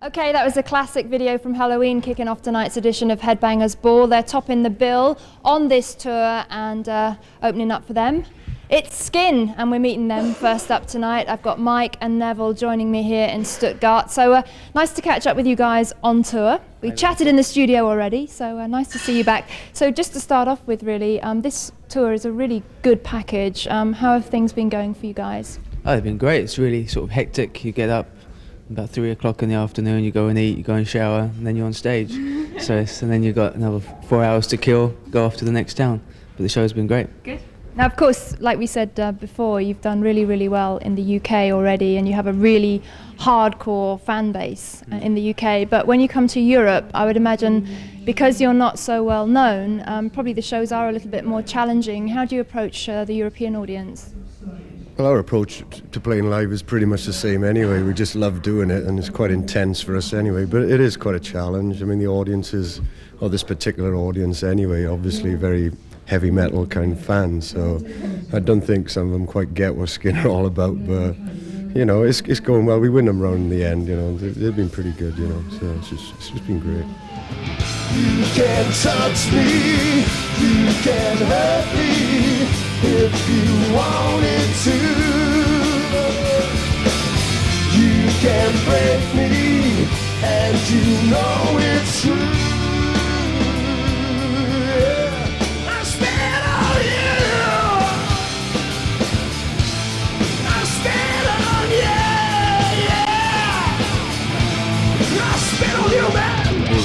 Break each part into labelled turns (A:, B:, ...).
A: Okay, that was a classic video from Halloween kicking off tonight's edition of Headbangers Ball. They're topping the bill on this tour and opening up for them. It's Skin, and we're meeting them first up tonight. I've got Mike and Neville joining me here in Stuttgart. So nice to catch up with you guys on tour. We chatted in the studio already, so nice to see you back. So just to start off with, really, this tour is a really good package. How have things been going for you guys?
B: Oh, they've been great. It's really sort of hectic. You get up about 3 o'clock in the afternoon, you go and eat, you go and shower, and then you're on stage. And then you've got another 4 hours to kill, go off to the next town. But the show's been great.
A: Good. Now, of course, like we said before, you've done really, really well in the UK already, and you have a really hardcore fan base in the UK. But when you come to Europe, I would imagine, because you're not so well known, probably the shows are a little bit more challenging. How do you approach the European audience?
C: Well, our approach to playing live is pretty much the same anyway. We just love doing it, and it's quite intense for us anyway. But it is quite a challenge. I mean, the audiences, or this particular audience anyway, obviously very heavy metal kind of fans. So I don't think some of them quite get what Skin are all about. But you know, it's going well. We win them round in the end. You know, they've been pretty good. You know, so it's just been great.
D: You can touch me, you can hurt me if you wanted to. You can break me, and you know it's true. Yeah. I spit on you. I spit on you. Yeah. I spit on you, man.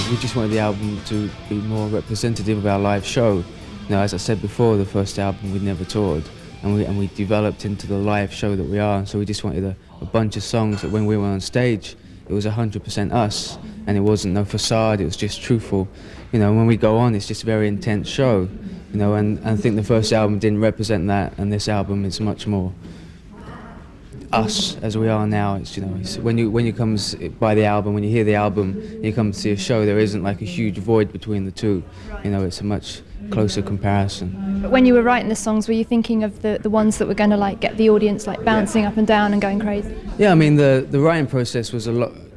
B: We just wanted the album to be more representative of our live show. You know, as I said before, the first album we'd never toured, and we developed into the live show that we are. So we just wanted a bunch of songs that when we were on stage, it was 100% us, and it wasn't no facade. It was just truthful. You know, when we go on, it's just a very intense show. You know, and I think the first album didn't represent that, and this album is much more us as we are now. It's, you know, it's when you come by the album, when you hear the album, you come to see a show, there isn't like a huge void between the two. You know, it's a much closer comparison.
A: But when you were writing the songs, were you thinking of the ones that were going to like get the audience like bouncing up and down and going crazy?
B: Yeah, I mean the writing process was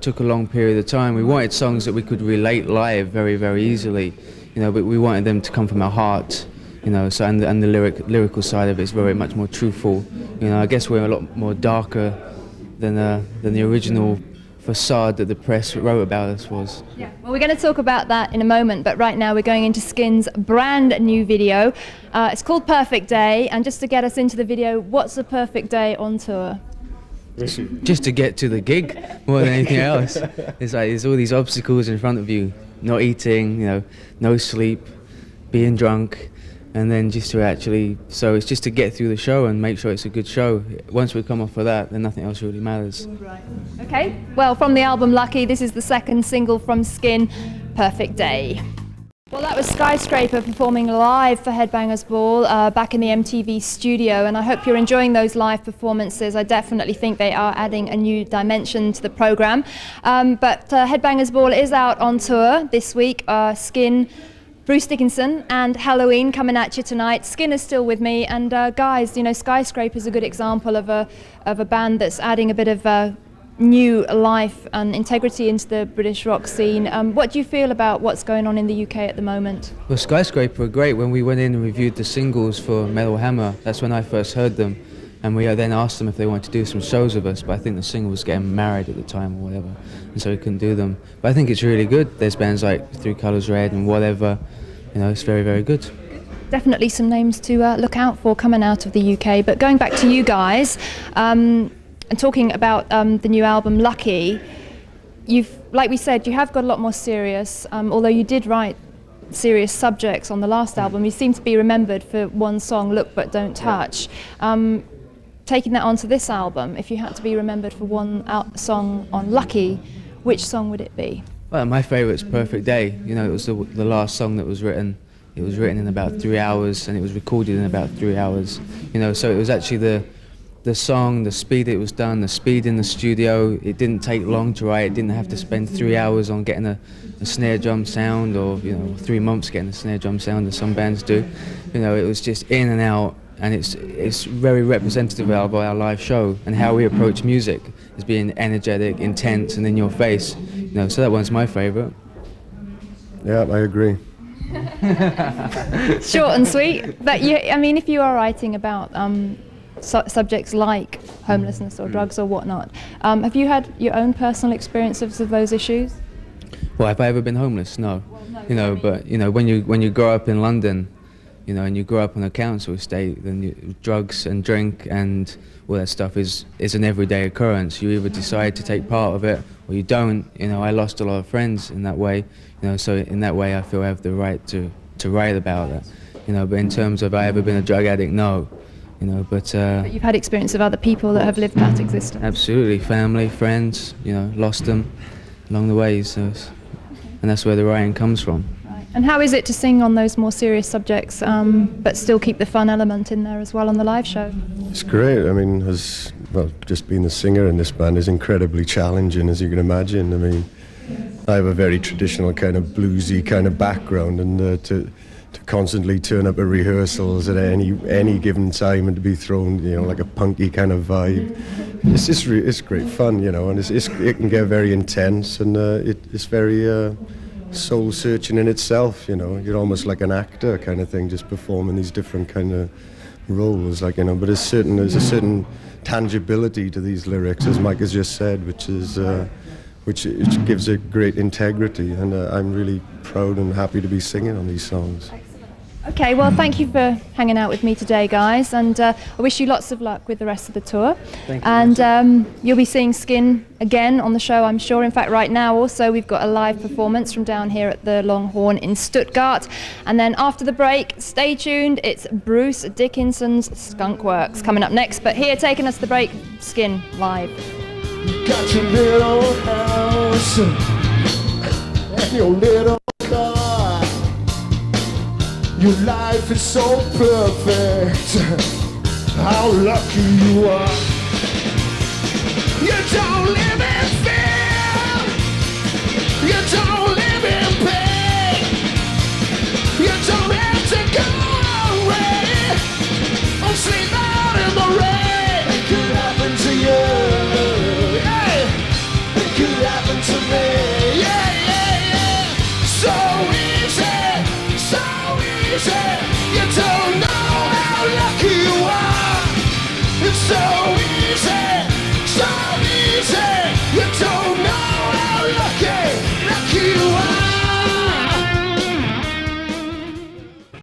B: took a long period of time. We wanted songs that we could relate live very, very easily. You know, but we wanted them to come from our heart. You know, so and the lyrical side of it is very much more truthful. You know, I guess we're a lot more darker than the original facade that the press wrote about us was.
A: Yeah. Well, we're going to talk about that in a moment, but right now we're going into Skin's brand new video. It's called Perfect Day, and just to get us into the video, what's a perfect day on tour?
B: Just to get to the gig more than anything else. It's like there's all these obstacles in front of you, not eating, you know, no sleep, being drunk. And then just to actually, so it's just to get through the show and make sure it's a good show. Once we come off of that, then nothing else really matters.
A: Right. Okay, well, from the album Lucky, this is the second single from Skin, Perfect Day. Well, that was Skyscraper performing live for Headbangers Ball back in the MTV studio, and I hope you're enjoying those live performances. I definitely think they are adding a new dimension to the programme. But Headbangers Ball is out on tour this week. Skin, Bruce Dickinson and Halloween coming at you tonight. Skin is still with me, and guys, you know, Skyscraper is a good example of a band that's adding a bit of new life and integrity into the British rock scene. What do you feel about what's going on in the UK at the moment?
B: Well, Skyscraper are great. When we went in and reviewed the singles for Metal Hammer, that's when I first heard them, and we then asked them if they wanted to do some shows with us, but I think the singer was getting married at the time or whatever, and so we couldn't do them. But I think it's really good. There's bands like Three Colours Red and whatever. You know, it's very, very good.
A: Definitely some names to look out for coming out of the UK. But going back to you guys, and talking about the new album Lucky, like we said, you have got a lot more serious, although you did write serious subjects on the last album. You seem to be remembered for one song, Look But Don't Touch. Taking that onto this album, if you had to be remembered for one song on Lucky, which song would it be?
B: Well, my favourite's Perfect Day. You know, it was the last song that was written. It was written in about 3 hours, and it was recorded in about 3 hours. You know, so it was actually the song, the speed it was done, the speed in the studio. It didn't take long to write. It didn't have to spend 3 hours on getting a snare drum sound, or, you know, 3 months getting a snare drum sound, as some bands do. You know, it was just in and out and it's very representative of our live show and how we approach music as being energetic, intense, and in your face. So that one's my favourite.
C: Yeah, I agree.
A: Short and sweet. But if you are writing about subjects like homelessness or drugs or whatnot, have you had your own personal experiences of those issues?
B: Well, have I ever been homeless? No. But when you grow up in London, and you grow up on a council estate, then drugs and drink and all that stuff is an everyday occurrence. You either decide to take part of it or you don't. I lost a lot of friends in that way. So in that way, I feel I have the right to write about that. But in terms of have I ever been a drug addict, no. But
A: you've had experience of other people that have lived that existence.
B: Absolutely, family, friends. Lost them along the way. So, and that's where the writing comes from.
A: And how is it to sing on those more serious subjects, but still keep the fun element in there as well on the live show?
C: It's great. Just being the singer in this band is incredibly challenging, as you can imagine. I have a very traditional kind of bluesy kind of background, and to constantly turn up at rehearsals at any given time and to be thrown, like a punky kind of vibe, it's great fun, and it can get very intense, and it's very soul searching in itself. You're almost like an actor kind of thing, just performing these different kind of roles, but there's a certain tangibility to these lyrics, as Mike has just said, which gives it great integrity, and I'm really proud and happy to be singing on these songs.
A: Okay, well, thank you for hanging out with me today, guys, and I wish you lots of luck with the rest of the tour.
B: Thank you.
A: And you'll be seeing Skin again on the show, I'm sure. In fact, right now also we've got a live performance from down here at the Longhorn in Stuttgart. And then after the break, stay tuned, it's Bruce Dickinson's Skunk Works coming up next. But here, taking us to the break, Skin live.
D: You got your little house and your little car. Your life is so perfect. How lucky you are. You don't live it.